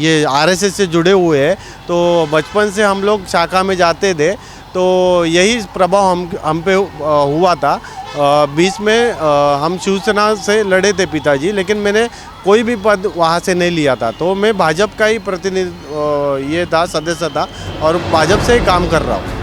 ये आरएसएस से जुड़े हुए हैं, तो बचपन से हम लोग शाखा में जाते थे, तो यही प्रभाव हम पे हुआ था। बीच में हम शिवसेना से लड़े थे पिताजी, लेकिन मैंने कोई भी पद वहाँ से नहीं लिया था, तो मैं भाजपा का ही प्रतिनिधि ये था, सदस्य था, और भाजपा से ही काम कर रहा हूँ।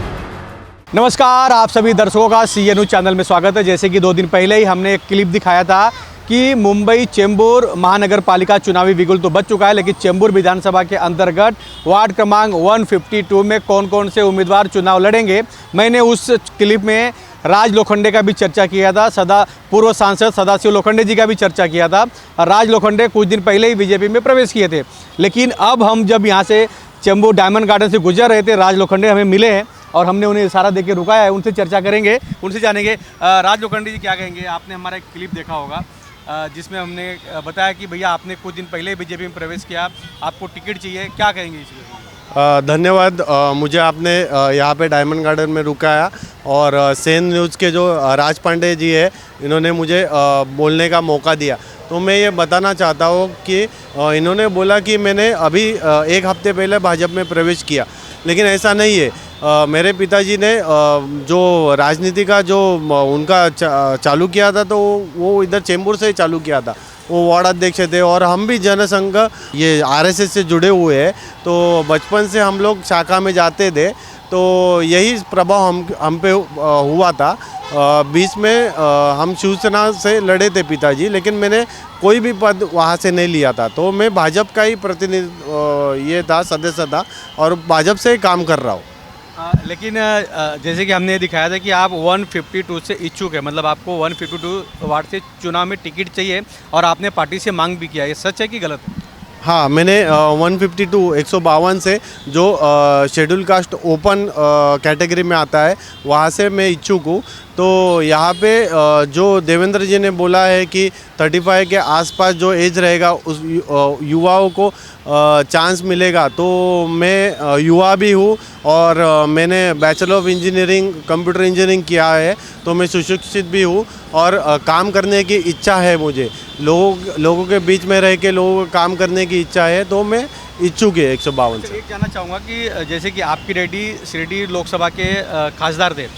नमस्कार, आप सभी दर्शकों का CA न्यूज़ चैनल में स्वागत है। जैसे कि 2 दिन पहले ही हमने एक क्लिप दिखाया था कि मुंबई चेंबूर महानगर पालिका चुनावी बिगुल तो बच चुका है, लेकिन चेंबूर विधानसभा के अंतर्गत वार्ड क्रमांक 152 में कौन कौन से उम्मीदवार चुनाव लड़ेंगे, मैंने उस क्लिप में राज लोखंडे का भी चर्चा किया था। पूर्व सांसद सदाशिव लोखंडे जी का भी चर्चा किया था। राज लोखंडे कुछ दिन पहले ही बीजेपी में प्रवेश किए थे, लेकिन अब हम जब यहाँ से चेंबूर डायमंड गार्डन से गुजर रहे थे, राज लोखंडे हमें मिले हैं और हमने उन्हें इशारा देके रुकाया है। उनसे चर्चा करेंगे, उनसे जानेंगे। राज लोखंडे जी क्या कहेंगे? आपने हमारा एक क्लिप देखा होगा जिसमें हमने बताया कि भैया आपने कुछ दिन पहले बीजेपी में प्रवेश किया, आपको टिकट चाहिए, क्या कहेंगे इसमें? धन्यवाद, मुझे आपने यहाँ पे डायमंड गार्डन में रुकाया, और सेन न्यूज़ के जो राज पांडे जी है, इन्होंने मुझे बोलने का मौका दिया। तो मैं ये बताना चाहता हूँ कि इन्होंने बोला कि मैंने अभी 1 हफ्ते पहले भाजपा में प्रवेश किया, लेकिन ऐसा नहीं है। मेरे पिताजी ने जो राजनीति का जो उनका चालू किया था, तो वो इधर चेंबूर से ही चालू किया था। वो वार्ड अध्यक्ष थे, और हम भी जनसंघ ये आरएसएस से जुड़े हुए हैं, तो बचपन से हम लोग शाखा में जाते थे, तो यही प्रभाव हम पे हुआ था। बीच में हम शिवसेना से लड़े थे पिताजी, लेकिन मैंने कोई भी पद वहाँ से नहीं लिया था, तो मैं भाजपा का ही प्रतिनिधि ये था, सदस्य था, और भाजपा से ही काम कर रहा हूँ। लेकिन जैसे कि हमने दिखाया था कि आप 152 से इच्छुक है, मतलब आपको 152 वार्ड से चुनाव में टिकट चाहिए और आपने पार्टी से मांग भी किया, ये सच है कि गलत है? हाँ, मैंने 152 से जो शेड्यूल कास्ट ओपन कैटेगरी में आता है, वहाँ से मैं इच्छुक हूँ। तो यहाँ पे जो देवेंद्र जी ने बोला है कि 35 के आसपास जो एज रहेगा उस युवाओं को चांस मिलेगा, तो मैं युवा भी हूँ, और मैंने bachelor of engineering computer engineering किया है, तो मैं सुशिक्षित भी हूँ, और काम करने की इच्छा है मुझे। लोगों के बीच में रह के लोगों को काम करने की इच्छा है, तो मैं इच्छुक है 152 से। एक कहना चाहूँगा कि जैसे कि आपकी डैडी शिरडी लोकसभा के खासदार थे,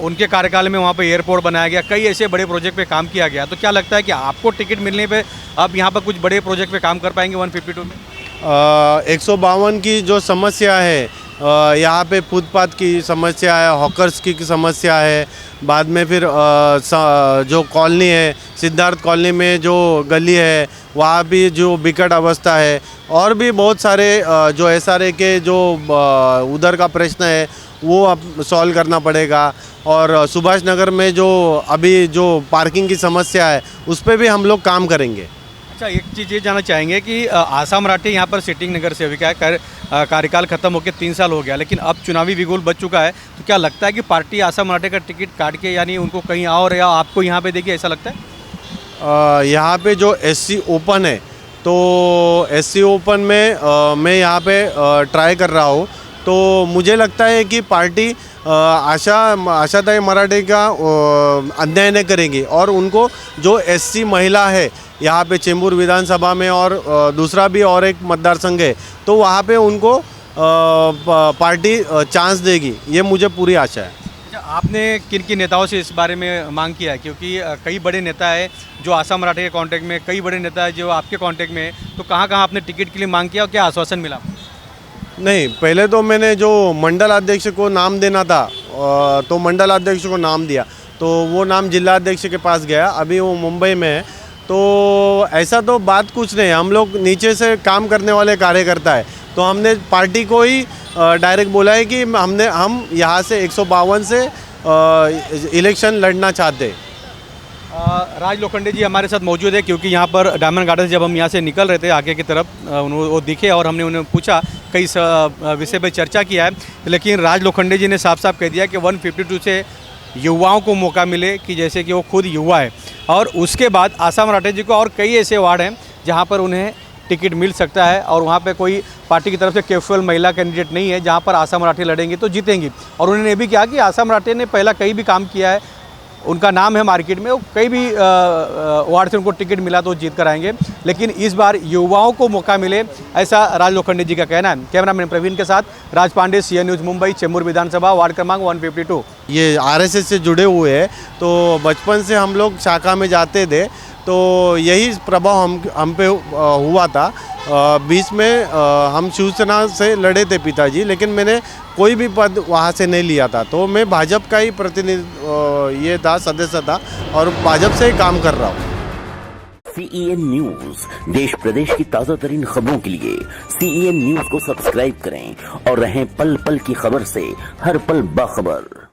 उनके कार्यकाल में वहाँ पे एयरपोर्ट बनाया गया, कई ऐसे बड़े प्रोजेक्ट पे काम किया गया, तो क्या लगता है कि आपको टिकट मिलने पे अब यहाँ पर कुछ बड़े प्रोजेक्ट पे काम कर पाएंगे 152 में? 152 की जो समस्या है, यहाँ पे फुटपाथ की समस्या है, हॉकर्स की समस्या है, बाद में फिर जो कॉलोनी है, सिद्धार्थ कॉलोनी में जो गली है, वहाँ भी जो बिकट अवस्था है, और भी बहुत सारे जो SRA के जो उधर का प्रश्न है, वो अब सॉल्व करना पड़ेगा। और सुभाष नगर में जो अभी जो पार्किंग की समस्या है, उस पर भी हम लोग काम करेंगे। अच्छा, एक चीज़ ये जानना चाहेंगे कि आशा मराठी यहाँ पर सिटिंग नगर सेविका है, कार्यकाल खत्म होकर 3 साल हो गया, लेकिन अब चुनावी बिगुल बच चुका है, तो क्या लगता है कि पार्टी आशा मराठी का टिकट काट के यानी उनको कहीं और या आपको यहाँ पे देखिए, ऐसा लगता है? यहाँ पे जो SC ओपन है, तो SC ओपन में मैं यहाँ पे ट्राई कर रहा हूँ, तो मुझे लगता है कि पार्टी आशाताई मराठी का अन्याय नहीं करेंगी, और उनको जो SC महिला है यहाँ पे चेंबूर विधानसभा में, और दूसरा भी और एक मतदार संघ है, तो वहाँ पे उनको पार्टी चांस देगी, ये मुझे पूरी आशा है। अच्छा, आपने किन किन नेताओं से इस बारे में मांग किया है? क्योंकि कई बड़े नेता है जो आशा मराठी के कांटेक्ट में, कई बड़े नेता है जो आपके कांटेक्ट में है, तो कहाँ कहाँ आपने टिकट के लिए मांग किया और क्या आश्वासन मिला? नहीं, पहले तो मैंने जो मंडल अध्यक्ष को नाम देना था, तो मंडल अध्यक्ष को नाम दिया, तो वो नाम जिला अध्यक्ष के पास गया, अभी वो मुंबई में है। तो ऐसा तो बात कुछ नहीं, हम लोग नीचे से काम करने वाले कार्यकर्ता है, तो हमने पार्टी को ही डायरेक्ट बोला है कि हम यहाँ से 152 से इलेक्शन लड़ना चाहते। राज लोखंडे जी हमारे साथ मौजूद है, क्योंकि यहाँ पर डायमंड गार्डन से जब हम यहाँ से निकल रहे थे आगे की तरफ, वो दिखे और हमने उन्हें पूछा, कई विषय पर चर्चा किया है, लेकिन राज लोखंडे जी ने साफ साफ कह दिया कि 152 से युवाओं को मौका मिले, कि जैसे कि वो खुद युवा है, और उसके बाद आशा मराठी जी को और कई ऐसे वार्ड हैं जहाँ पर उन्हें टिकट मिल सकता है, और वहाँ पे कोई पार्टी की तरफ से कैफुअल महिला कैंडिडेट नहीं है, जहाँ पर आशा मराठी लड़ेंगी तो जीतेंगी। और उन्होंने ये भी कहा कि आशा मराठी ने पहला कहीं भी काम किया है, उनका नाम है मार्केट में, वो कई भी वार्ड से उनको टिकट मिला तो जीत कर आएंगे, लेकिन इस बार युवाओं को मौका मिले, ऐसा राज लोखंडे जी का कहना है। कैमरामैन प्रवीण के साथ राज पांडे, सीएन न्यूज़ मुंबई, चेंबूर विधानसभा, वार्ड क्रमांक 152। ये आरएसएस से जुड़े हुए हैं, तो बचपन से हम लोग शाखा में जाते थे, तो यही प्रभाव हम पे हुआ था। बीच में हम शिवसेना से लड़े थे पिताजी, लेकिन मैंने कोई भी पद वहाँ से नहीं लिया था, तो मैं भाजपा का ही प्रतिनिधि ये था, सदस्य था, और भाजपा से ही काम कर रहा हूँ। CEN न्यूज, देश प्रदेश की ताजा तरीन खबरों के लिए CEN न्यूज को सब्सक्राइब करें और रहें पल पल की खबर से हर पल बाखबर।